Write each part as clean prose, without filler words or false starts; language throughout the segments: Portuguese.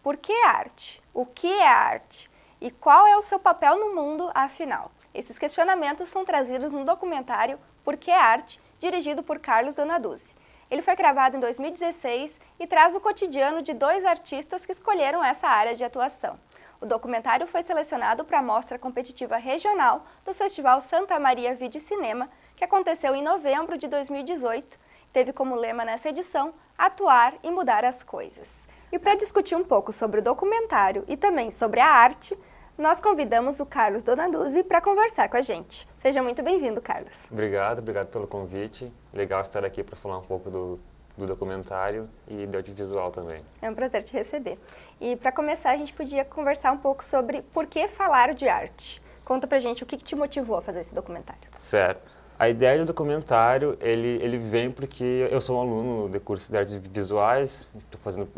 Por que arte? O que é arte? E qual é o seu papel no mundo, afinal? Esses questionamentos são trazidos no documentário Por que arte?, dirigido por Carlos Donaduzzi. Ele foi gravado em 2016 e traz o cotidiano de dois artistas que escolheram essa área de atuação. O documentário foi selecionado para a Mostra Competitiva Regional do Festival Santa Maria Vídeo e Cinema, que aconteceu em novembro de 2018. Teve como lema nessa edição, atuar e mudar as coisas. E para discutir um pouco sobre o documentário e também sobre a arte, nós convidamos o Carlos Donaduzzi para conversar com a gente. Seja muito bem-vindo, Carlos. Obrigado pelo convite. Legal estar aqui para falar um pouco do documentário e do audiovisual também. É um prazer te receber. E para começar, a gente podia conversar um pouco sobre por que falar de arte. Conta pra gente o que te motivou a fazer esse documentário. Certo. A ideia do documentário, ele vem porque eu sou um aluno de curso de artes visuais, estou fazendo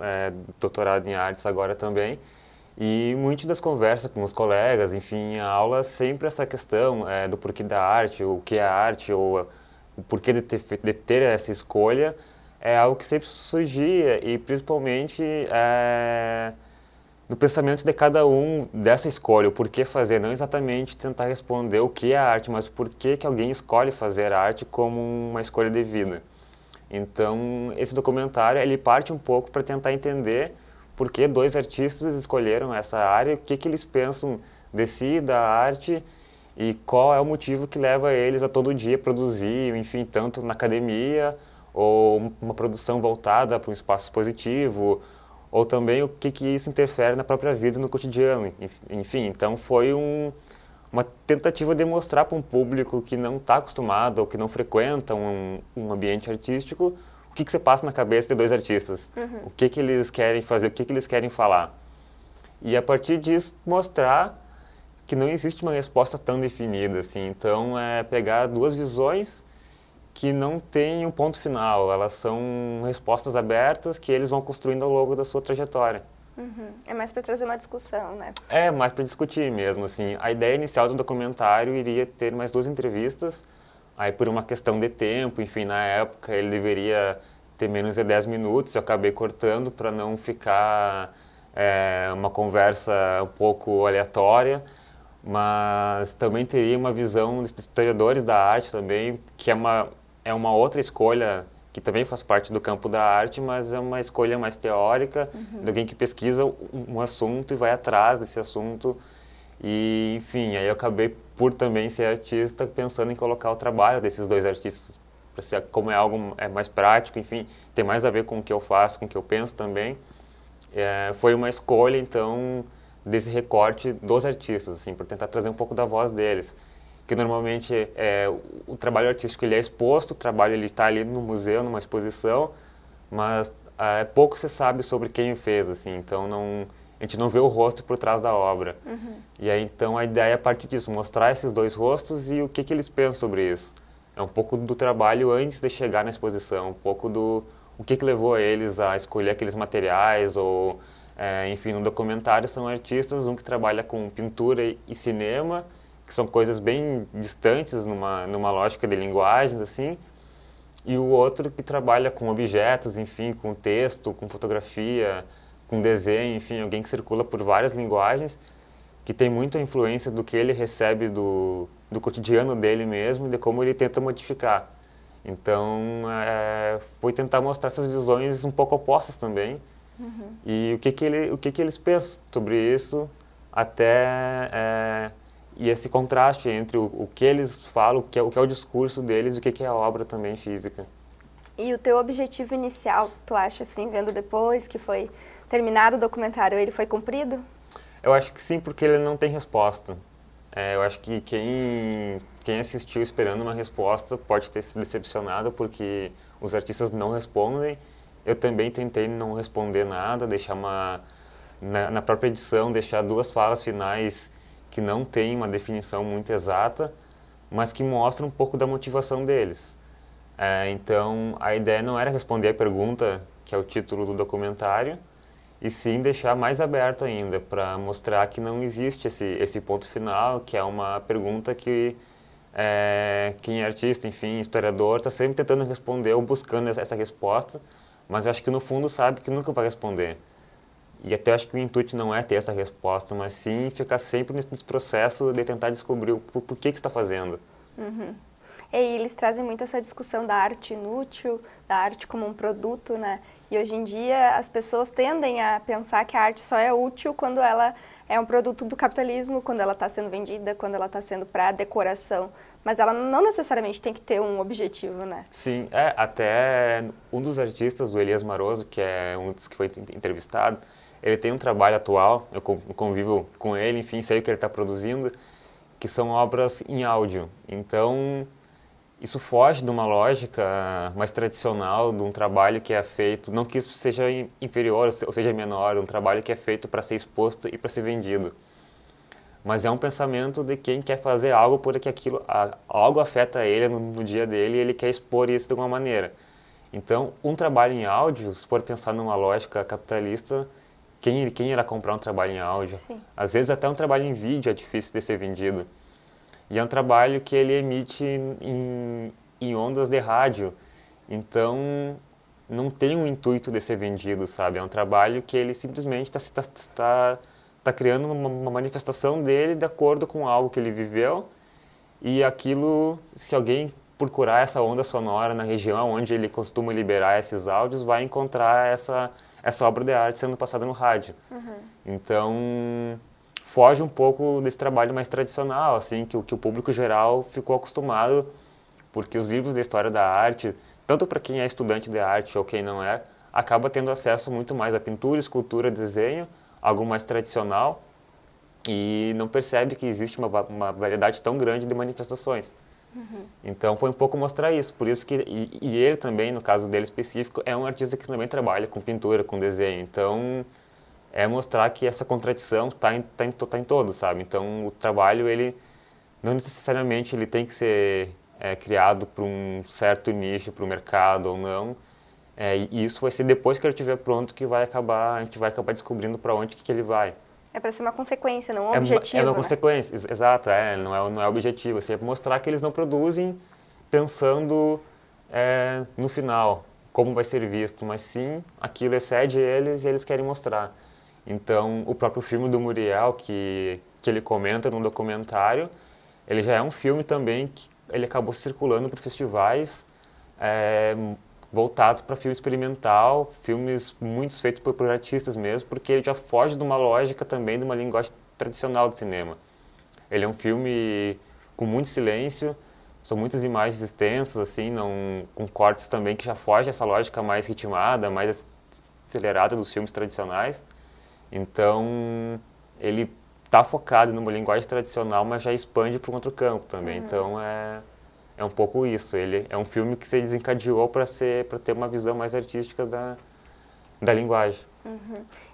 doutorado em artes agora também, e muitas das conversas com os colegas, enfim, a aula, sempre essa questão do porquê da arte, o que é arte, ou o porquê de ter essa escolha, é algo que sempre surgia, e principalmente no pensamento de cada um dessa escolha, o porquê fazer, não exatamente tentar responder o que é arte, mas por que alguém escolhe fazer arte como uma escolha de vida. Então, esse documentário, ele parte um pouco para tentar entender por que dois artistas escolheram essa área, o que eles pensam de si, da arte, e qual é o motivo que leva eles a todo dia produzir, enfim, tanto na academia, ou uma produção voltada para um espaço positivo, ou também o que isso interfere na própria vida, no cotidiano. Enfim, então foi uma tentativa de mostrar para um público que não está acostumado ou que não frequenta um ambiente artístico o que se passa na cabeça de dois artistas, o que eles querem fazer, o que eles querem falar. E a partir disso mostrar que não existe uma resposta tão definida assim. Então é pegar duas visões que não tem um ponto final, elas são respostas abertas que eles vão construindo ao longo da sua trajetória. É mais para trazer uma discussão, né? É mais para discutir mesmo, assim. A ideia inicial do documentário iria ter mais 2 entrevistas, aí por uma questão de tempo, enfim, na época ele deveria ter menos de 10 minutos, eu acabei cortando para não ficar uma conversa um pouco aleatória, mas também teria uma visão dos historiadores da arte também, que é uma outra escolha que também faz parte do campo da arte, mas é uma escolha mais teórica, de alguém que pesquisa um assunto e vai atrás desse assunto. E, enfim, aí eu acabei, por também ser artista, pensando em colocar o trabalho desses dois artistas, para ser como é algo mais prático, enfim, tem mais a ver com o que eu faço, com o que eu penso também. Foi uma escolha, então, desse recorte dos artistas, assim, para tentar trazer um pouco da voz deles. Que normalmente o trabalho artístico ele é exposto, o trabalho ele está ali no museu, numa exposição, mas pouco se sabe sobre quem o fez, assim, então a gente não vê o rosto por trás da obra. E aí então a ideia é a partir disso, mostrar esses dois rostos e o que eles pensam sobre isso. É um pouco do trabalho antes de chegar na exposição, um pouco do o que levou a eles a escolher aqueles materiais, ou enfim, no documentário são artistas, um que trabalha com pintura e cinema, que são coisas bem distantes numa lógica de linguagens, assim, e o outro que trabalha com objetos, enfim, com texto, com fotografia, com desenho, enfim, alguém que circula por várias linguagens, que tem muita influência do que ele recebe do cotidiano dele mesmo e de como ele tenta modificar. Então, foi tentar mostrar essas visões um pouco opostas também, e o que eles pensam sobre isso, até e esse contraste entre o que eles falam, o que é o discurso deles e o que é a obra também física. E o teu objetivo inicial, tu acha assim, vendo depois que foi terminado o documentário, ele foi cumprido? Eu acho que sim, porque ele não tem resposta. Eu acho que quem assistiu esperando uma resposta pode ter se decepcionado porque os artistas não respondem. Eu também tentei não responder nada, deixar na própria edição, deixar 2 falas finais que não tem uma definição muito exata, mas que mostram um pouco da motivação deles. Então, a ideia não era responder a pergunta, que é o título do documentário, e sim deixar mais aberto ainda, para mostrar que não existe esse ponto final, que é uma pergunta que quem é artista, enfim, historiador, está sempre tentando responder ou buscando essa resposta, mas eu acho que no fundo sabe que nunca vai responder. E até acho que o intuito não é ter essa resposta, mas sim ficar sempre nesse processo de tentar descobrir o por que está fazendo. E eles trazem muito essa discussão da arte inútil, da arte como um produto, né? E hoje em dia as pessoas tendem a pensar que a arte só é útil quando ela é um produto do capitalismo, quando ela está sendo vendida, quando ela está sendo para decoração. Mas ela não necessariamente tem que ter um objetivo, né? Sim, até um dos artistas, o Elias Maroso, que é um dos que foi entrevistado, ele tem um trabalho atual, eu convivo com ele, enfim, sei o que ele está produzindo, que são obras em áudio. Então, isso foge de uma lógica mais tradicional, de um trabalho que é feito, não que isso seja inferior ou seja menor, um trabalho que é feito para ser exposto e para ser vendido. Mas é um pensamento de quem quer fazer algo porque algo afeta ele no dia dele e ele quer expor isso de alguma maneira. Então, um trabalho em áudio, se for pensar numa lógica capitalista, quem irá comprar um trabalho em áudio? Sim. Às vezes até um trabalho em vídeo é difícil de ser vendido. E é um trabalho que ele emite em ondas de rádio. Então, não tem um intuito de ser vendido, sabe? É um trabalho que ele simplesmente está criando uma manifestação dele de acordo com algo que ele viveu. E aquilo, se alguém procurar essa onda sonora na região onde ele costuma liberar esses áudios, vai encontrar essa obra de arte sendo passada no rádio. Então, foge um pouco desse trabalho mais tradicional, assim, que o público geral ficou acostumado, porque os livros de história da arte, tanto para quem é estudante de arte ou quem não é, acaba tendo acesso muito mais a pintura, escultura, desenho, algo mais tradicional, e não percebe que existe uma variedade tão grande de manifestações. Então foi um pouco mostrar isso, por isso que, e ele também, no caso dele específico, é um artista que também trabalha com pintura, com desenho, então é mostrar que essa contradição tá em todos, sabe? Então o trabalho, ele não necessariamente ele tem que ser criado para um certo nicho, para o mercado ou não, e isso vai ser depois que ele estiver pronto que a gente vai acabar descobrindo para onde que ele vai. É para ser uma consequência, não um objetivo, É uma né? consequência, exato, não é objetivo, assim, é mostrar que eles não produzem pensando no final, como vai ser visto, mas sim, aquilo excede eles e eles querem mostrar. Então, o próprio filme do Muriel, que ele comenta no documentário, ele já é um filme também que ele acabou circulando por festivais voltados para filme experimental, filmes muitos feitos por artistas mesmo, porque ele já foge de uma lógica também de uma linguagem tradicional do cinema. Ele é um filme com muito silêncio, são muitas imagens extensas, assim, não, com cortes também que já foge dessa lógica mais ritmada, mais acelerada dos filmes tradicionais. Então, ele está focado numa linguagem tradicional, mas já expande para um outro campo também. Então, é um pouco isso. Ele é um filme que se desencadeou para ter uma visão mais artística da linguagem.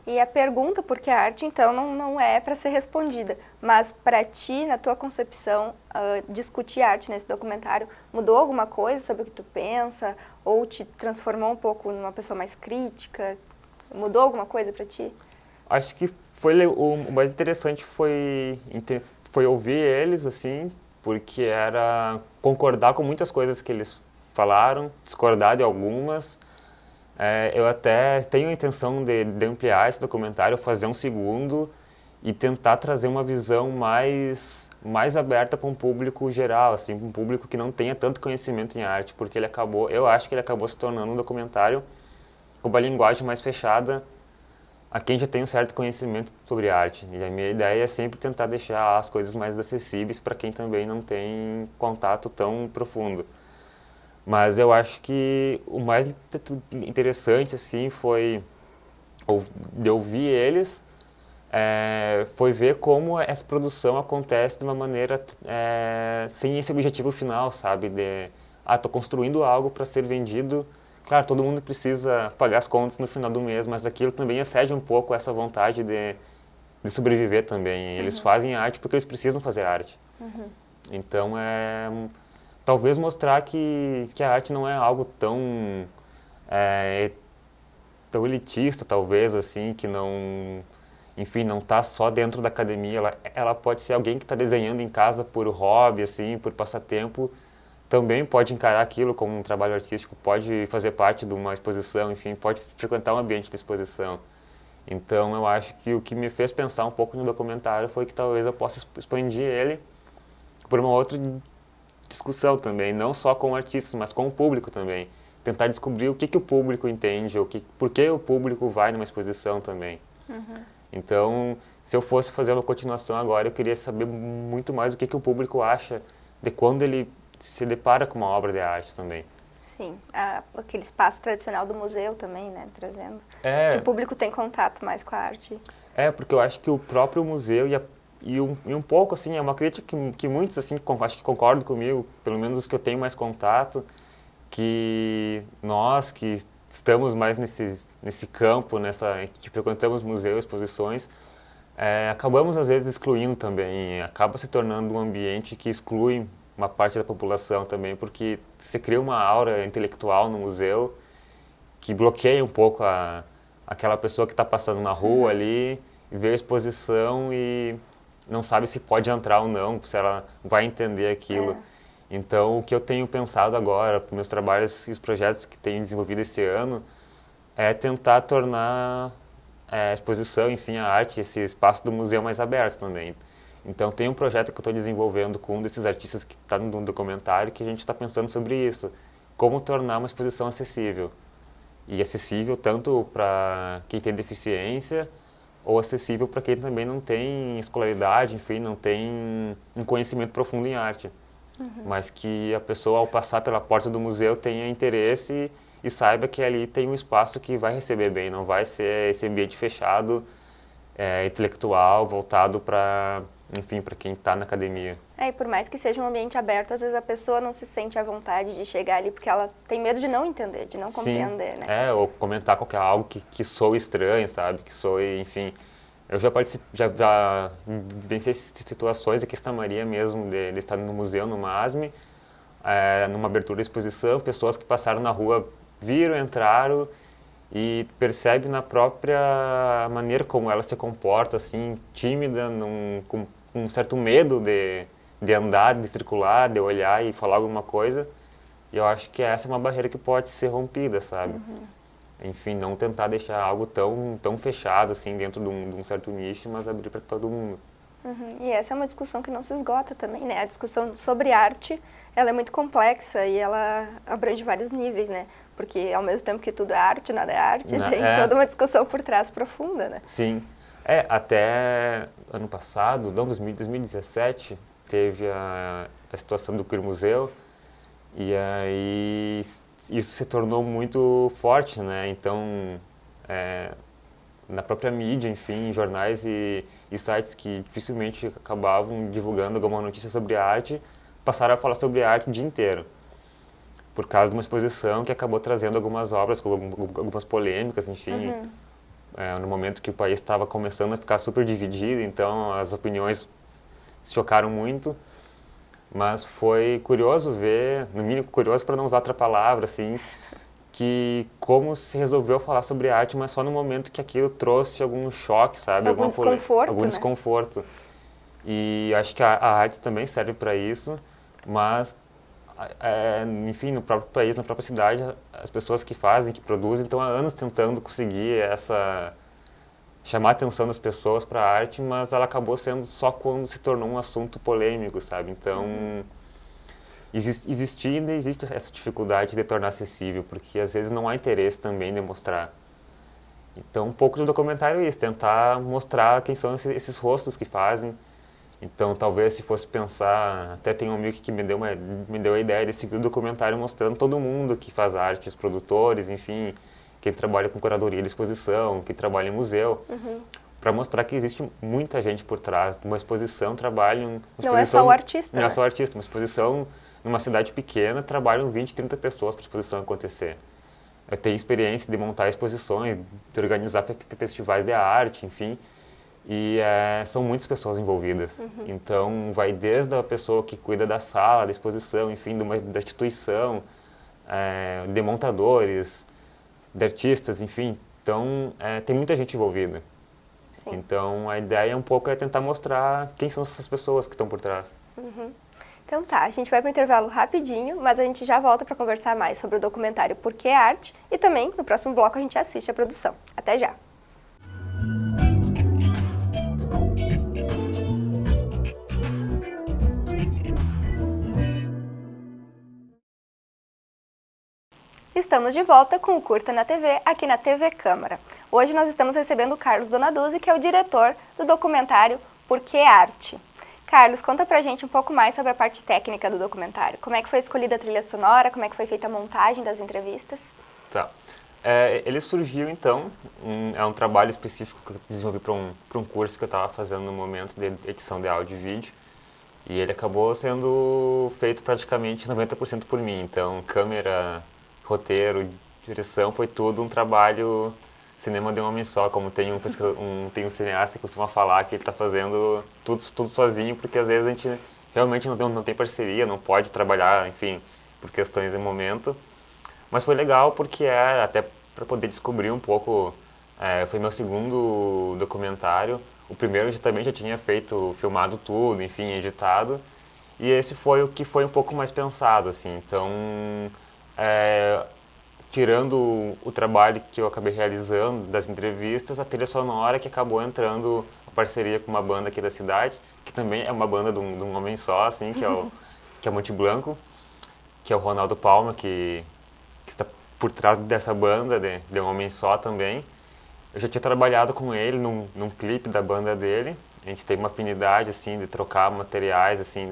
E a pergunta por que a arte, então, não é para ser respondida. Mas para ti, na tua concepção, discutir arte nesse documentário mudou alguma coisa sobre o que tu pensa? Ou te transformou um pouco numa pessoa mais crítica? Mudou alguma coisa para ti? Acho que o mais interessante foi ouvir eles, assim, porque era concordar com muitas coisas que eles falaram, discordar de algumas. Eu até tenho a intenção de ampliar esse documentário, fazer um segundo e tentar trazer uma visão mais aberta para um público geral, assim, para um público que não tenha tanto conhecimento em arte, porque eu acho que ele acabou se tornando um documentário com uma linguagem mais fechada a quem já tem um certo conhecimento sobre arte. E a minha ideia é sempre tentar deixar as coisas mais acessíveis para quem também não tem contato tão profundo. Mas eu acho que o mais interessante assim foi de ouvir eles, foi ver como essa produção acontece de uma maneira sem esse objetivo final, sabe? Tô construindo algo para ser vendido. Claro, todo mundo precisa pagar as contas no final do mês, mas aquilo também excede um pouco essa vontade de sobreviver também. Eles fazem arte porque eles precisam fazer arte. Então, talvez mostrar que a arte não é algo tão elitista, talvez, assim, que não, enfim, não está só dentro da academia. Ela pode ser alguém que está desenhando em casa por hobby, assim, por passatempo, também pode encarar aquilo como um trabalho artístico, pode fazer parte de uma exposição, enfim, pode frequentar um ambiente de exposição. Então eu acho que o que me fez pensar um pouco no documentário foi que talvez eu possa expandir ele por uma outra discussão também, não só com artistas, mas com o público também. Tentar descobrir o que o público entende, por que o público vai numa exposição também. Então, se eu fosse fazer uma continuação agora, eu queria saber muito mais o que o público acha de quando ele se depara com uma obra de arte também. Sim, aquele espaço tradicional do museu também, né, trazendo. É, Que o público tem contato mais com a arte. porque eu acho que o próprio museu e um pouco, assim, é uma crítica que muitos, assim, acho que concordam comigo, pelo menos os que eu tenho mais contato, que nós que estamos mais nesse campo, que frequentamos museus, exposições, acabamos às vezes excluindo também, acaba se tornando um ambiente que exclui uma parte da população também, porque você cria uma aura intelectual no museu que bloqueia um pouco aquela pessoa que está passando na rua ali, vê a exposição e não sabe se pode entrar ou não, se ela vai entender aquilo. Então, o que eu tenho pensado agora, para meus trabalhos e os projetos que tenho desenvolvido esse ano, é tentar tornar a exposição, enfim, a arte, esse espaço do museu mais aberto também. Então, tem um projeto que eu estou desenvolvendo com um desses artistas que está no documentário, que a gente está pensando sobre isso, como tornar uma exposição acessível. E acessível tanto para quem tem deficiência, ou acessível para quem também não tem escolaridade, enfim, não tem um conhecimento profundo em arte. Mas que a pessoa, ao passar pela porta do museu, tenha interesse e saiba que ali tem um espaço que vai receber bem, não vai ser esse ambiente fechado, intelectual, voltado para, enfim, para quem está na academia. E por mais que seja um ambiente aberto, às vezes a pessoa não se sente à vontade de chegar ali porque ela tem medo de não entender, de não compreender, né? Ou comentar algo que soe estranho, sabe? Que soe, enfim... Eu já vivenciei situações aqui em Santa Maria mesmo, de estar no museu, no MASME, numa abertura de exposição, pessoas que passaram na rua viram, entraram e percebe na própria maneira como ela se comporta, assim, tímida, com um certo medo de andar, de circular, de olhar e falar alguma coisa. E eu acho que essa é uma barreira que pode ser rompida, sabe? Enfim, não tentar deixar algo tão fechado assim dentro de um certo nicho, mas abrir para todo mundo. E essa é uma discussão que não se esgota também, né? A discussão sobre arte, ela é muito complexa e ela abrange vários níveis, né? Porque ao mesmo tempo que tudo é arte, nada é arte, tem toda uma discussão por trás profunda, né? Sim. Até ano passado, não, 2017, teve a situação do Queer Museu e aí isso se tornou muito forte, né? Então, na própria mídia, enfim, jornais e sites que dificilmente acabavam divulgando alguma notícia sobre arte, passaram a falar sobre arte o dia inteiro. Por causa de uma exposição que acabou trazendo algumas obras, com algumas polêmicas, enfim. No momento que o país estava começando a ficar super dividido, então as opiniões se chocaram muito. Mas foi curioso ver, no mínimo curioso para não usar outra palavra, assim, que como se resolveu falar sobre arte, mas só no momento que aquilo trouxe algum choque, sabe? Algum desconforto, algum desconforto. E acho que a arte também serve para isso, mas, enfim, no próprio país, na própria cidade, as pessoas que fazem, que produzem, estão há anos tentando conseguir chamar a atenção das pessoas para a arte, mas ela acabou sendo só quando se tornou um assunto polêmico, sabe? Então, existe essa dificuldade de tornar acessível, porque às vezes não há interesse também de mostrar. Então, um pouco do documentário é isso, tentar mostrar quem são esses rostos que fazem. Então, talvez se fosse pensar, até tem um amigo que me deu a ideia de seguir o documentário mostrando todo mundo que faz arte, os produtores, enfim, quem trabalha com curadoria de exposição, quem trabalha em museu, para mostrar que existe muita gente por trás de uma exposição, Não é só o artista, Não né? é só o artista, uma exposição numa cidade pequena, trabalham 20, 30 pessoas para a exposição acontecer. Eu tenho experiência de montar exposições, de organizar festivais de arte, enfim, e são muitas pessoas envolvidas. Então, vai desde a pessoa que cuida da sala, da exposição, enfim, da instituição, de montadores, de artistas, enfim. Então, tem muita gente envolvida. Sim. Então, a ideia um pouco é tentar mostrar quem são essas pessoas que estão por trás. Então tá, a gente vai para o intervalo rapidinho, mas a gente já volta para conversar mais sobre o documentário Por que Arte? E também, no próximo bloco, a gente assiste a produção. Até já! estamos de volta com o Curta na TV, aqui na TV Câmara. Hoje nós estamos recebendo o Carlos Donaduzzi, que é o diretor do documentário Por que Arte? Carlos, conta pra gente um pouco mais sobre a parte técnica do documentário. Como é que foi escolhida a trilha sonora, como é que foi feita a montagem das entrevistas? Tá. Ele surgiu, então, é um trabalho específico que eu desenvolvi para um curso que eu estava fazendo no momento de edição de áudio e vídeo. E ele acabou sendo feito praticamente 90% por mim. Então, câmera, roteiro, direção, foi tudo um trabalho cinema de um homem só. Como tem tem um cineasta que costuma falar que ele está fazendo tudo sozinho, porque às vezes a gente realmente não tem parceria, não pode trabalhar, enfim, por questões de momento. Mas foi legal porque até para poder descobrir um pouco, foi meu segundo documentário. O primeiro eu também já tinha filmado tudo, enfim, editado. E esse foi o que foi um pouco mais pensado, assim. Então, tirando o trabalho que eu acabei realizando das entrevistas, a trilha sonora que acabou entrando a parceria com uma banda aqui da cidade, que também é uma banda de um homem só, assim, que é Monte Blanco, que é o Ronaldo Palma, que está por trás dessa banda de um homem só também. Eu já tinha trabalhado com ele num clipe da banda dele. A gente tem uma afinidade, assim, de trocar materiais, assim,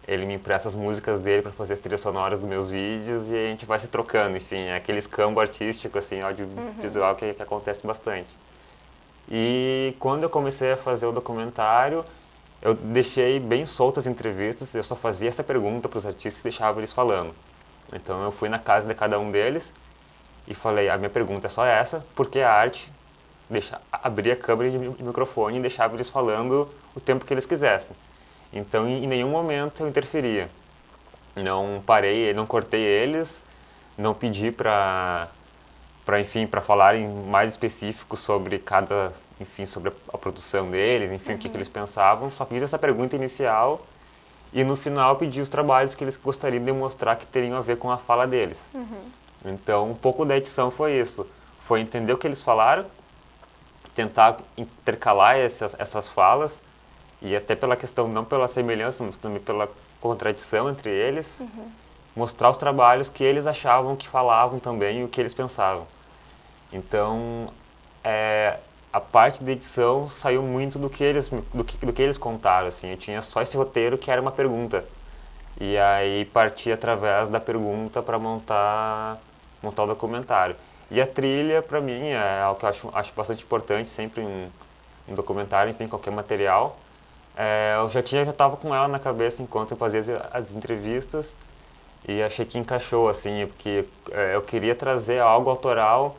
ele me empresta as músicas dele para fazer as trilhas sonoras dos meus vídeos e a gente vai se trocando, enfim, é aquele escambo artístico, assim, audiovisual que acontece bastante. E quando eu comecei a fazer o documentário, eu deixei bem soltas as entrevistas, eu só fazia essa pergunta para os artistas e deixava eles falando. Então eu fui na casa de cada um deles e falei, a minha pergunta é só essa, porque a arte abria a câmera e o microfone e deixava eles falando o tempo que eles quisessem. Então em nenhum momento eu interferia. Não parei, não cortei eles, não pedi enfim, para falarem mais específico sobre sobre a produção deles, enfim, o que eles pensavam. Só fiz essa pergunta inicial e no final pedi os trabalhos que eles gostariam de mostrar que teriam a ver com a fala deles. Então, um pouco da edição foi isso. Foi entender o que eles falaram, tentar intercalar essas falas, e até pela questão, não pela semelhança, mas também pela contradição entre eles, mostrar os trabalhos que eles achavam que falavam também e o que eles pensavam. Então, a parte de edição saiu muito do que eles contaram, assim. Eu tinha só esse roteiro que era uma pergunta. E aí parti através da pergunta para montar o documentário. E a trilha, para mim, é algo que eu acho bastante importante, sempre em um documentário, enfim, qualquer material. Eu já estava com ela na cabeça enquanto eu fazia as entrevistas e achei que encaixou, assim, porque eu queria trazer algo autoral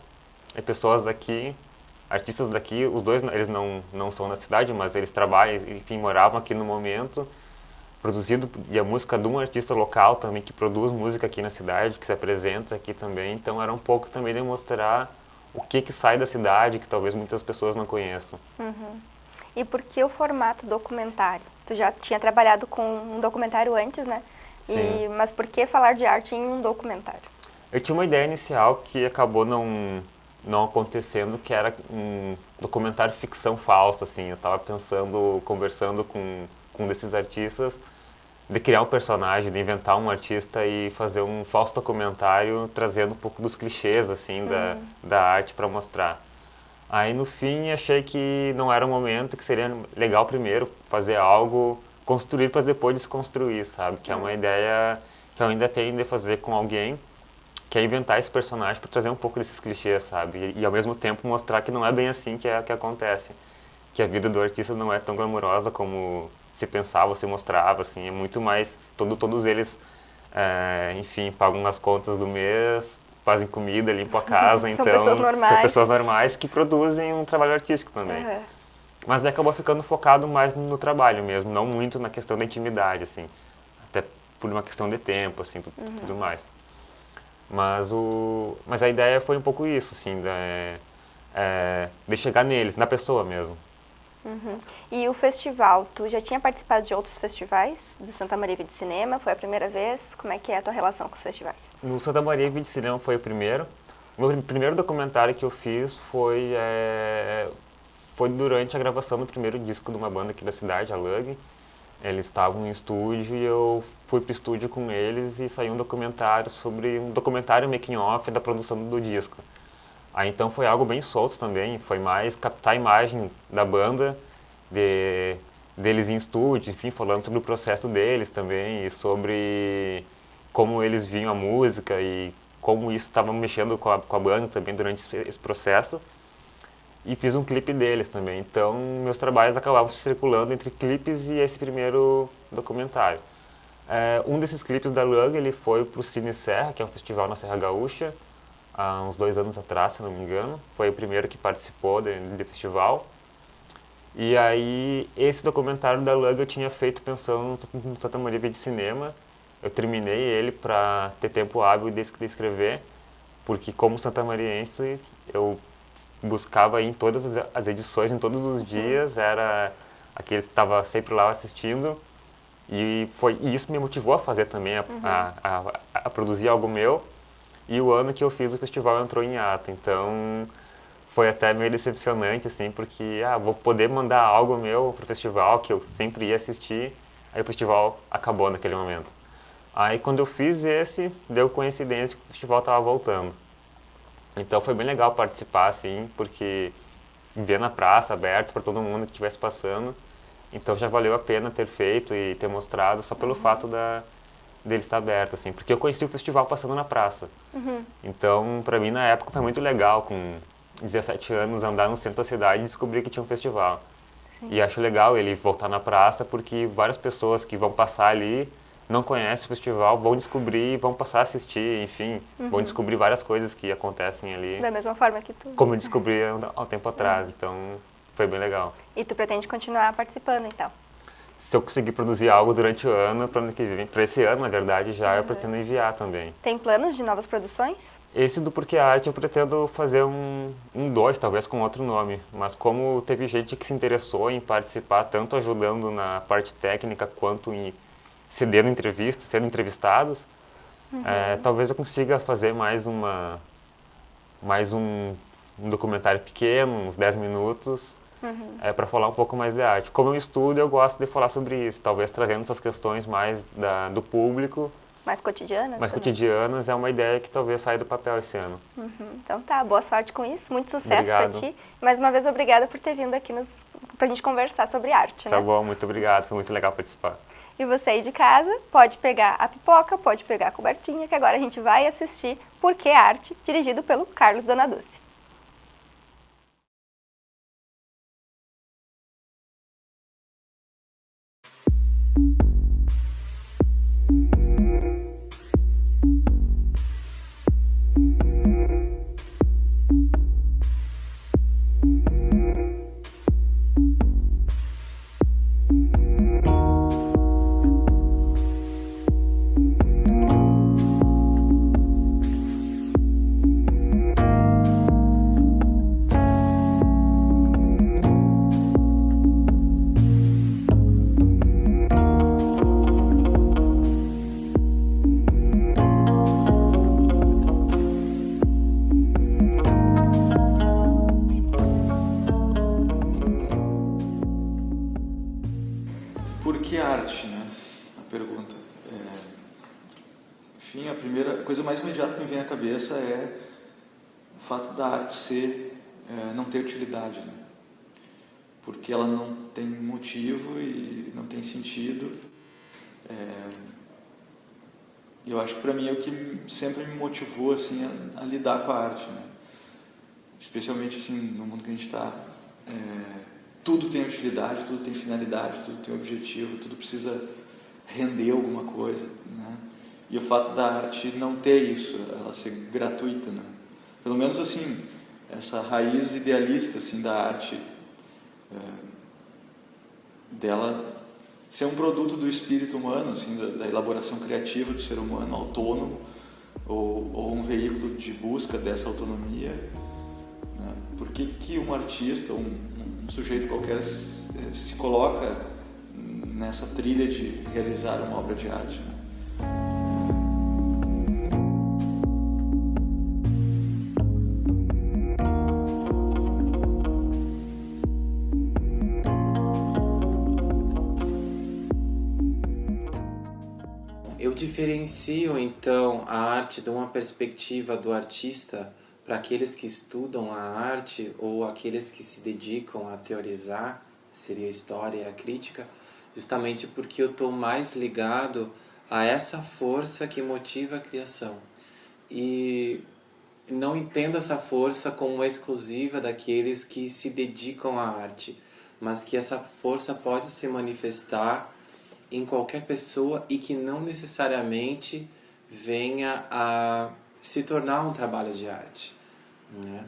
e pessoas daqui, artistas daqui, os dois, eles não são da cidade, mas eles trabalham, enfim, moravam aqui no momento, produzido, e a música de um artista local também, que produz música aqui na cidade, que se apresenta aqui também, então era um pouco também de mostrar o que sai da cidade, que talvez muitas pessoas não conheçam. E por que o formato documentário? Tu já tinha trabalhado com um documentário antes, né? Sim. Mas por que falar de arte em um documentário? Eu tinha uma ideia inicial que acabou não acontecendo, que era um documentário ficção falso, assim. Eu estava pensando, conversando com um desses artistas, de criar um personagem, de inventar um artista e fazer um falso documentário trazendo um pouco dos clichês, assim, da arte para mostrar. Aí no fim achei que não era o momento, que seria legal primeiro fazer algo, construir para depois desconstruir, sabe? Que é uma ideia que eu ainda tenho de fazer com alguém, que é inventar esse personagem para trazer um pouco desses clichês, sabe? E ao mesmo tempo mostrar que não é bem assim que acontece. Que a vida do artista não é tão glamourosa como se pensava, se mostrava, assim. É muito mais, todos eles, enfim, pagam as contas do mês, fazem comida, limpam a casa, então são pessoas normais que produzem um trabalho artístico também. Mas daí acabou ficando focado mais no trabalho mesmo, não muito na questão da intimidade, assim, até por uma questão de tempo, assim, tudo mais. Mas a ideia foi um pouco isso, assim, de chegar neles, na pessoa mesmo. E o festival, tu já tinha participado de outros festivais de Santa Maria de Cinema? Foi a primeira vez? Como é que é a tua relação com os festivais? No Santa Maria de Cinema foi o primeiro. O meu primeiro documentário que eu fiz foi durante a gravação do primeiro disco de uma banda aqui da cidade, a Lug. Eles estavam no estúdio e eu fui pro estúdio com eles e saiu um documentário sobre um documentário making off da produção do disco. Aí então foi algo bem solto também, foi mais captar a imagem da banda, deles em estúdio, enfim, falando sobre o processo deles também e sobre como eles viam a música e como isso estava mexendo com a banda também durante esse processo. E fiz um clipe deles também, então meus trabalhos acabavam circulando entre clipes e esse primeiro documentário. Um desses clipes da Lug, ele foi para o Cine Serra, que é um festival na Serra Gaúcha, há uns 2 anos atrás, se não me engano. Foi o primeiro que participou do festival. E aí, esse documentário da Lug eu tinha feito pensando no Santa Maria Via de Cinema. Eu terminei ele para ter tempo hábil de escrever, porque como santamariense, eu buscava ir em todas as edições, em todos os dias, era aquele que estava sempre lá assistindo. E isso me motivou a fazer também, a produzir algo meu. E o ano que eu fiz o festival entrou em ato, então foi até meio decepcionante, assim, porque vou poder mandar algo meu pro festival, que eu sempre ia assistir, aí o festival acabou naquele momento. Aí quando eu fiz esse, deu coincidência que o festival estava voltando. Então foi bem legal participar, assim, porque ver na praça, aberto para todo mundo que estivesse passando, então já valeu a pena ter feito e ter mostrado só pelo fato dele estar aberto, assim, porque eu conheci o festival passando na praça. Então, para mim, na época, foi muito legal, com 17 anos, andar no centro da cidade e descobrir que tinha um festival. E acho legal ele voltar na praça, porque várias pessoas que vão passar ali não conhecem o festival, vão descobrir, vão passar a assistir, enfim, vão descobrir várias coisas que acontecem ali. Da mesma forma que tu. Como eu descobri há um tempo atrás, então foi bem legal. E tu pretende continuar participando, então? Se eu conseguir produzir algo durante o ano, para esse ano, na verdade, já eu pretendo enviar também. Tem planos de novas produções? Esse do Porque Arte eu pretendo fazer dois, talvez com outro nome. Mas como teve gente que se interessou em participar, tanto ajudando na parte técnica quanto em cedendo entrevistas, sendo entrevistados, talvez eu consiga fazer mais um documentário pequeno, uns 10 minutos, para falar um pouco mais de arte. Como eu estudo, eu gosto de falar sobre isso, talvez trazendo essas questões mais do público. Mais cotidianas? Mais cotidianas, é uma ideia que talvez saia do papel esse ano. Então tá, boa sorte com isso, muito sucesso Obrigado. pra ti. Mais uma vez, obrigada por ter vindo aqui pra gente conversar sobre arte, né? Tá bom, muito obrigado, foi muito legal participar. E você aí de casa, pode pegar a pipoca, pode pegar a cobertinha, que agora a gente vai assistir Porque Arte, dirigido pelo Carlos Donaducci. Por que arte, né? A pergunta. Enfim, a primeira coisa mais imediata que me vem à cabeça é o fato da arte não ter utilidade, né? Porque ela não tem motivo e não tem sentido. E eu acho que para mim é o que sempre me motivou assim a lidar com a arte, né? Especialmente assim no mundo que a gente está. Tudo tem utilidade, tudo tem finalidade, tudo tem objetivo, tudo precisa render alguma coisa, né? E o fato da arte não ter isso, ela ser gratuita, né? Pelo menos assim, essa raiz idealista assim da arte, dela ser um produto do espírito humano, assim, da elaboração criativa do ser humano, autônomo, ou um veículo de busca dessa autonomia, né? Por que um artista, um sujeito qualquer se coloca nessa trilha de realizar uma obra de arte, né? diferencio então a arte de uma perspectiva do artista para aqueles que estudam a arte ou aqueles que se dedicam a teorizar, seria a história e a crítica, justamente porque eu estou mais ligado a essa força que motiva a criação. E não entendo essa força como exclusiva daqueles que se dedicam à arte, mas que essa força pode se manifestar em qualquer pessoa e que não necessariamente venha a se tornar um trabalho de arte, né?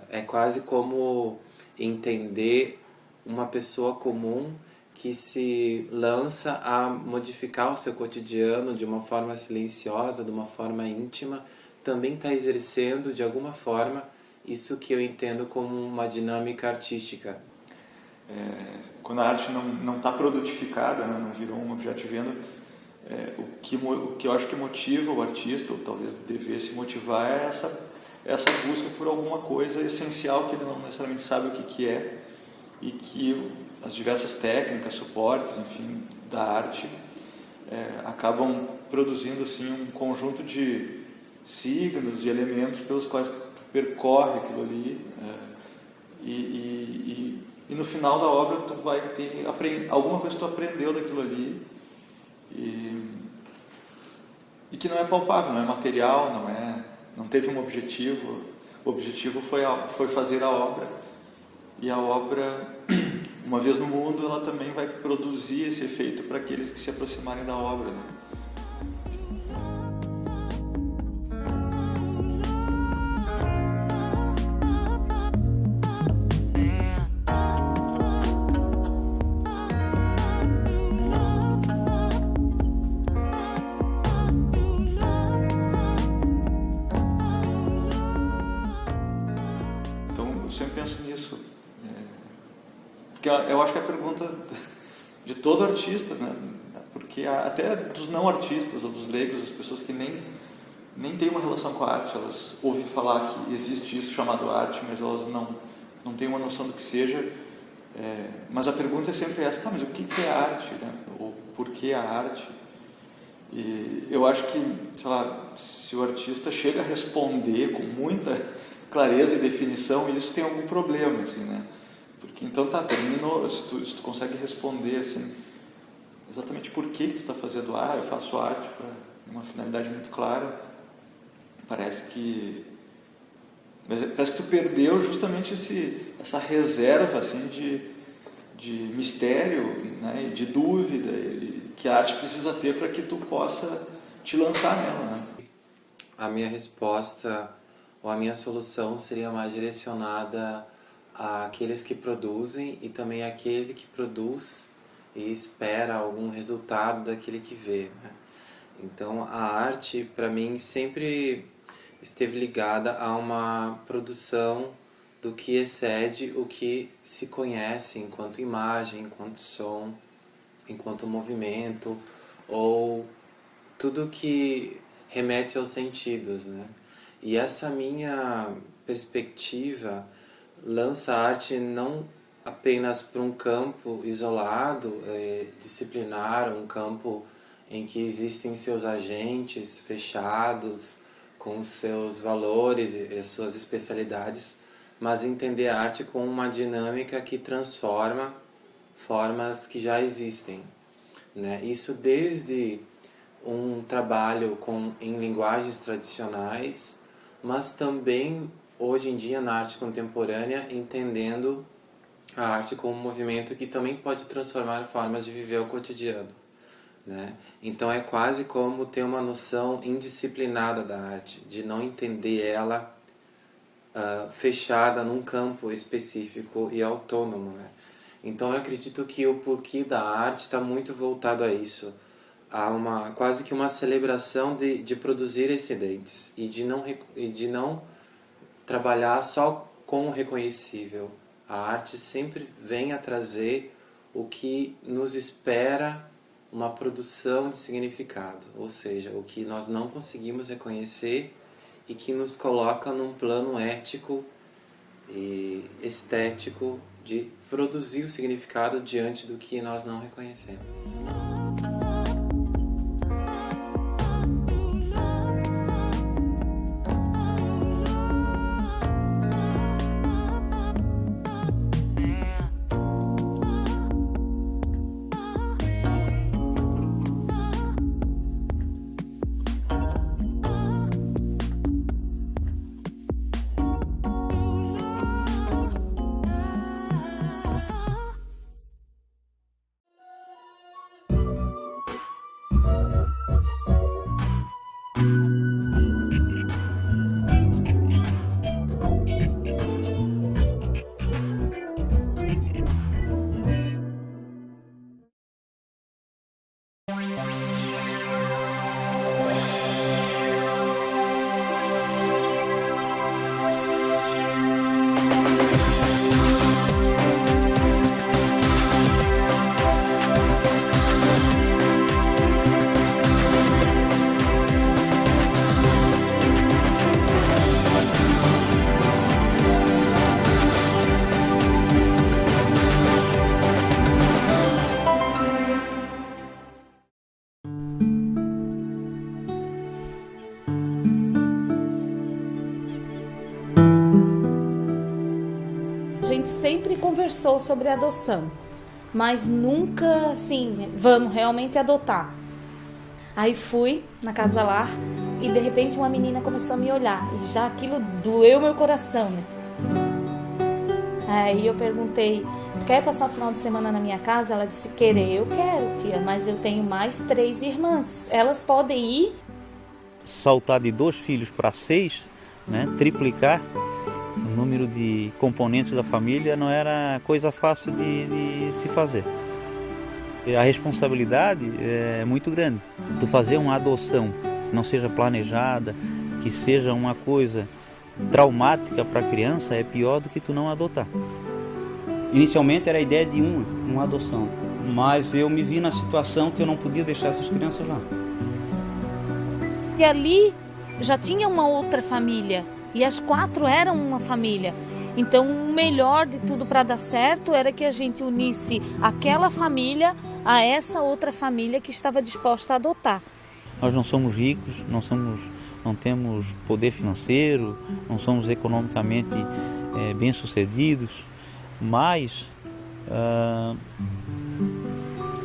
É quase como entender uma pessoa comum que se lança a modificar o seu cotidiano de uma forma silenciosa, de uma forma íntima, também está exercendo de alguma forma isso que eu entendo como uma dinâmica artística. Quando a arte não está produtificada, né, não virou um objeto de venda, o que eu acho que motiva o artista, ou talvez devesse motivar, é essa busca por alguma coisa essencial que ele não necessariamente sabe o que é, e que as diversas técnicas, suportes, enfim, da arte acabam produzindo assim um conjunto de signos e elementos pelos quais tu percorre aquilo ali, e no final da obra tu vai ter alguma coisa que tu aprendeu daquilo ali, e que não é palpável, não é material, não teve um objetivo. O objetivo foi fazer a obra, e a obra, uma vez no mundo, ela também vai produzir esse efeito para aqueles que se aproximarem da obra, né? Eu sempre penso nisso, porque eu acho que é a pergunta de todo artista, né? Porque até dos não artistas ou dos leigos, as pessoas que nem têm uma relação com a arte, elas ouvem falar que existe isso chamado arte, mas elas não têm uma noção do que seja. Mas a pergunta é sempre essa: tá, mas o que é arte, né? Ou por que a arte? E eu acho que, sei lá, se o artista chega a responder com muita clareza e definição, isso tem algum problema, assim, né? Porque então terminou, se tu consegue responder assim, exatamente por que tu está fazendo eu faço arte para uma finalidade muito clara, parece que tu perdeu justamente essa reserva assim de mistério, né, e de dúvida, que a arte precisa ter para que tu possa te lançar nela, né? A minha resposta ou a minha solução seria mais direcionada àqueles que produzem e também àquele que produz e espera algum resultado daquele que vê, né? Então, a arte, para mim, sempre esteve ligada a uma produção do que excede o que se conhece enquanto imagem, enquanto som, enquanto movimento, ou tudo que remete aos sentidos, né? E essa minha perspectiva lança a arte não apenas para um campo isolado, disciplinar, um campo em que existem seus agentes fechados, com seus valores e suas especialidades, mas entender a arte como uma dinâmica que transforma formas que já existem, né? Isso desde um trabalho em linguagens tradicionais, mas também hoje em dia na arte contemporânea, entendendo a arte como um movimento que também pode transformar formas de viver o cotidiano, né? Então é quase como ter uma noção indisciplinada da arte, de não entender ela fechada num campo específico e autônomo, né? Então eu acredito que o porquê da arte está muito voltado a isso, a quase que uma celebração de produzir excedentes e de não trabalhar só com o reconhecível. A arte sempre vem a trazer o que nos espera uma produção de significado, ou seja, o que nós não conseguimos reconhecer e que nos coloca num plano ético e estético de produzir o significado diante do que nós não reconhecemos. A gente sempre conversou sobre adoção, mas nunca assim, vamos realmente adotar. Aí fui na Casa Lar e de repente uma menina começou a me olhar e já aquilo doeu meu coração, né? Aí eu perguntei, tu quer passar o final de semana na minha casa? Ela disse, eu quero, tia, mas eu tenho mais 3 irmãs, elas podem ir? Saltar de 2 filhos para 6, né, triplicar o número de componentes da família não era coisa fácil de se fazer. A responsabilidade é muito grande. Tu fazer uma adoção que não seja planejada, que seja uma coisa traumática para a criança, é pior do que tu não adotar. Inicialmente era a ideia de uma adoção, mas eu me vi na situação que eu não podia deixar essas crianças lá. E ali já tinha uma outra família, e as 4 eram uma família. Então o melhor de tudo para dar certo era que a gente unisse aquela família a essa outra família que estava disposta a adotar. Nós não somos ricos, não temos poder financeiro, não somos economicamente bem-sucedidos, mas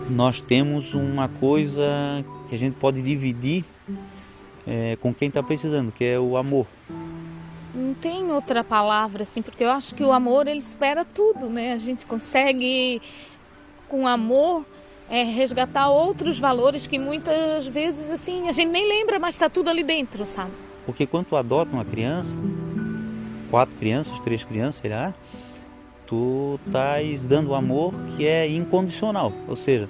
nós temos uma coisa que a gente pode dividir com quem está precisando, que é o amor. Não tem outra palavra, assim, porque eu acho que o amor, ele espera tudo, né? A gente consegue, com amor, resgatar outros valores que muitas vezes, assim, a gente nem lembra, mas está tudo ali dentro, sabe? Porque quando tu adota uma criança, 4 crianças, 3 crianças, sei lá, tu estás dando amor que é incondicional. Ou seja,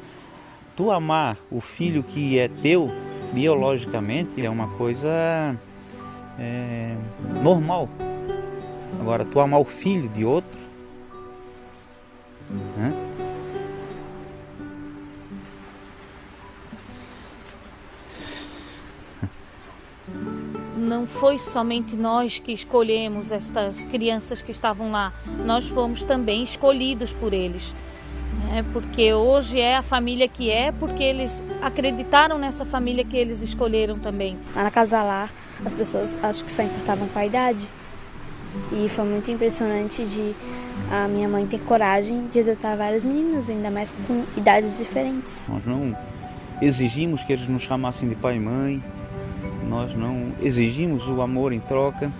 tu amar o filho que é teu, biologicamente, é uma coisa normal. Agora, tu amar o filho de outro, né? Não foi somente nós que escolhemos estas crianças que estavam lá, nós fomos também escolhidos por eles. Porque hoje é a família que é, porque eles acreditaram nessa família que eles escolheram também. Lá na Casa Lar, as pessoas acho que só importavam com a idade. E foi muito impressionante de a minha mãe ter coragem de adotar várias meninas, ainda mais com idades diferentes. Nós não exigimos que eles nos chamassem de pai e mãe, nós não exigimos o amor em troca,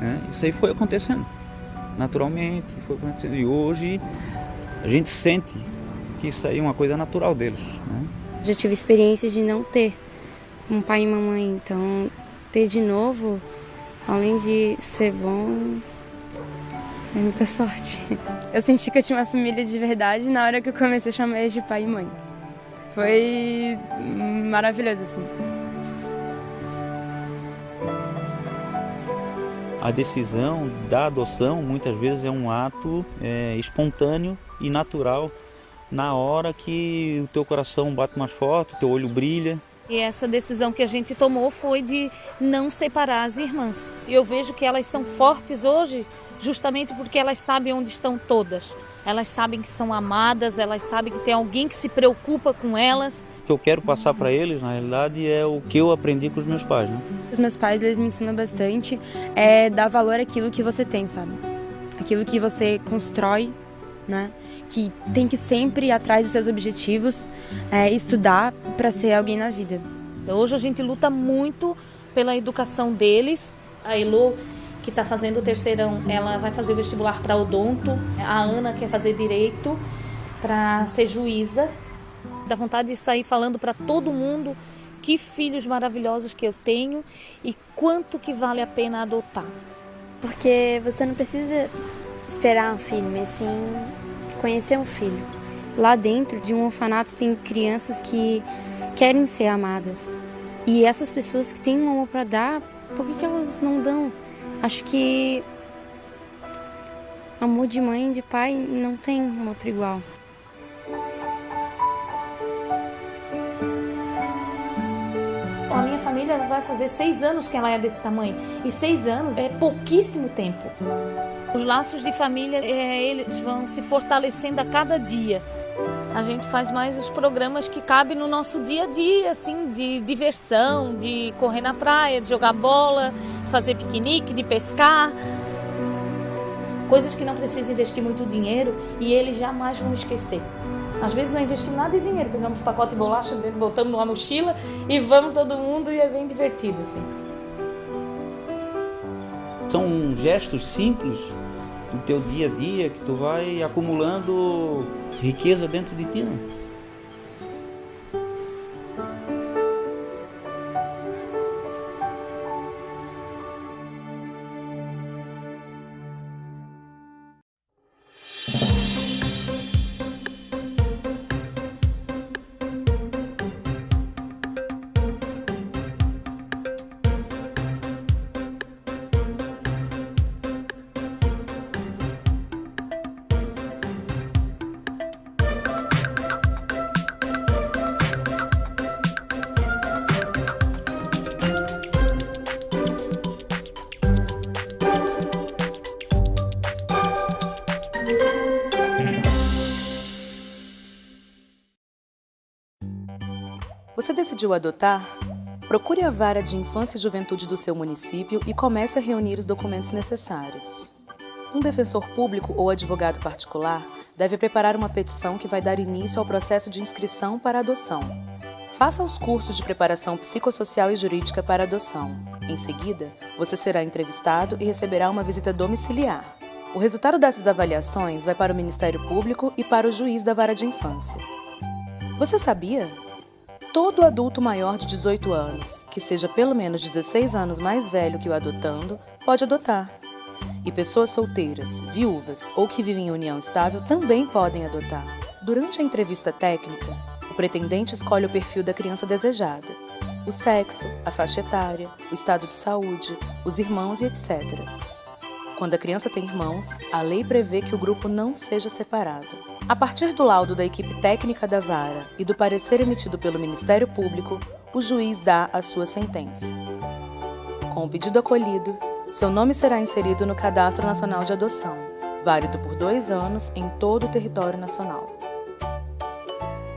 né? Isso aí foi acontecendo, naturalmente, foi acontecendo. E hoje a gente sente que isso aí é uma coisa natural deles, né? Já tive experiências de não ter um pai e uma mãe, então ter de novo, além de ser bom, é muita sorte. Eu senti que eu tinha uma família de verdade na hora que eu comecei a chamar eles de pai e mãe. Foi maravilhoso, assim. A decisão da adoção muitas vezes é um ato espontâneo e natural, na hora que o teu coração bate mais forte, o teu olho brilha. E essa decisão que a gente tomou foi de não separar as irmãs. E eu vejo que elas são fortes hoje justamente porque elas sabem onde estão todas. Elas sabem que são amadas, elas sabem que tem alguém que se preocupa com elas. O que eu quero passar para eles, na realidade, é o que eu aprendi com os meus pais, né? Os meus pais, eles me ensinam bastante dar valor àquilo que você tem, sabe? Aquilo que você constrói, né? Que tem que sempre ir atrás dos seus objetivos, estudar para ser alguém na vida. Hoje a gente luta muito pela educação deles. A Elo, que está fazendo o terceirão, ela vai fazer o vestibular para odonto. A Ana quer fazer direito para ser juíza. Dá vontade de sair falando para todo mundo que filhos maravilhosos que eu tenho e quanto que vale a pena adotar. Porque você não precisa esperar um filho, mas sim conhecer um filho. Lá dentro de um orfanato tem crianças que querem ser amadas. E essas pessoas que têm um amor para dar, por que elas não dão? Acho que amor de mãe e de pai não tem um outro igual. A minha família vai fazer 6 anos que ela é desse tamanho. E 6 anos é pouquíssimo tempo. Os laços de família, eles vão se fortalecendo a cada dia. A gente faz mais os programas que cabem no nosso dia a dia, assim, de diversão, de correr na praia, de jogar bola, de fazer piquenique, de pescar. coisas que não precisa investir muito dinheiro e eles jamais vão esquecer. Às vezes não investimos nada de dinheiro, pegamos pacote de bolacha, botamos numa mochila e vamos todo mundo e é bem divertido, assim. São gestos simples do teu dia a dia que tu vai acumulando riqueza dentro de ti, né? Você decidiu adotar? Procure a Vara de Infância e Juventude do seu município e comece a reunir os documentos necessários. Um defensor público ou advogado particular deve preparar uma petição que vai dar início ao processo de inscrição para a adoção. Faça os cursos de preparação psicossocial e jurídica para adoção. Em seguida, você será entrevistado e receberá uma visita domiciliar. O resultado dessas avaliações vai para o Ministério Público e para o juiz da Vara de Infância. Você sabia? Todo adulto maior de 18 anos, que seja pelo menos 16 anos mais velho que o adotando, pode adotar. E pessoas solteiras, viúvas ou que vivem em união estável também podem adotar. Durante a entrevista técnica, o pretendente escolhe o perfil da criança desejada, o sexo, a faixa etária, o estado de saúde, os irmãos e etc. Quando a criança tem irmãos, a lei prevê que o grupo não seja separado. A partir do laudo da equipe técnica da Vara e do parecer emitido pelo Ministério Público, o juiz dá a sua sentença. Com o pedido acolhido, seu nome será inserido no Cadastro Nacional de Adoção, válido por 2 anos em todo o território nacional.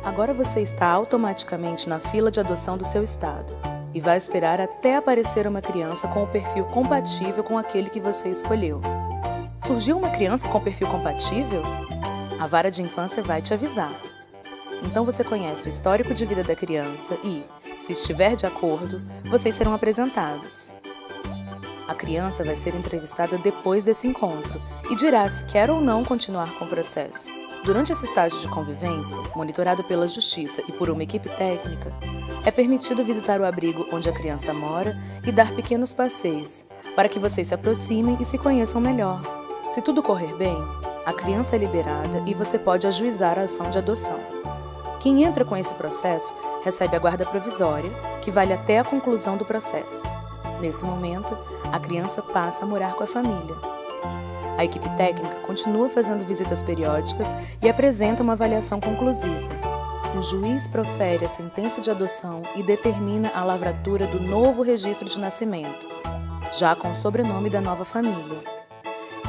Agora você está automaticamente na fila de adoção do seu estado e vai esperar até aparecer uma criança com o perfil compatível com aquele que você escolheu. Surgiu uma criança com perfil compatível? A Vara de Infância vai te avisar. Então você conhece o histórico de vida da criança e, se estiver de acordo, vocês serão apresentados. A criança vai ser entrevistada depois desse encontro e dirá se quer ou não continuar com o processo. Durante esse estágio de convivência, monitorado pela Justiça e por uma equipe técnica, é permitido visitar o abrigo onde a criança mora e dar pequenos passeios, para que vocês se aproximem e se conheçam melhor. Se tudo correr bem, a criança é liberada e você pode ajuizar a ação de adoção. Quem entra com esse processo recebe a guarda provisória, que vale até a conclusão do processo. Nesse momento, a criança passa a morar com a família. A equipe técnica continua fazendo visitas periódicas e apresenta uma avaliação conclusiva. O juiz profere a sentença de adoção e determina a lavratura do novo registro de nascimento, já com o sobrenome da nova família.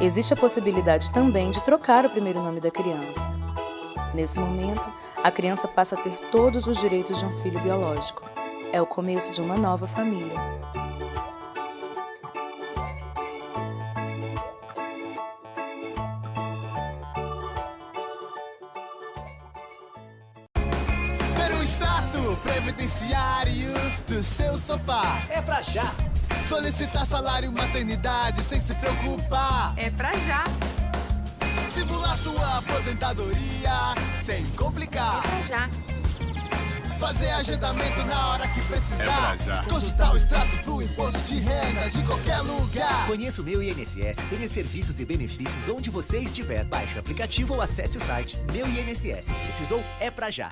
Existe a possibilidade também de trocar o primeiro nome da criança. Nesse momento, a criança passa a ter todos os direitos de um filho biológico. É o começo de uma nova família. Ter um extrato previdenciário do seu sofá é pra já. Solicitar salário maternidade sem se preocupar. É pra já. Simular sua aposentadoria sem complicar. É pra já. Fazer agendamento na hora que precisar. É pra já. Consultar o extrato pro imposto de renda de qualquer lugar. Conheça o Meu INSS, tenha serviços e benefícios onde você estiver. Baixe o aplicativo ou acesse o site Meu INSS. Precisou? É pra já.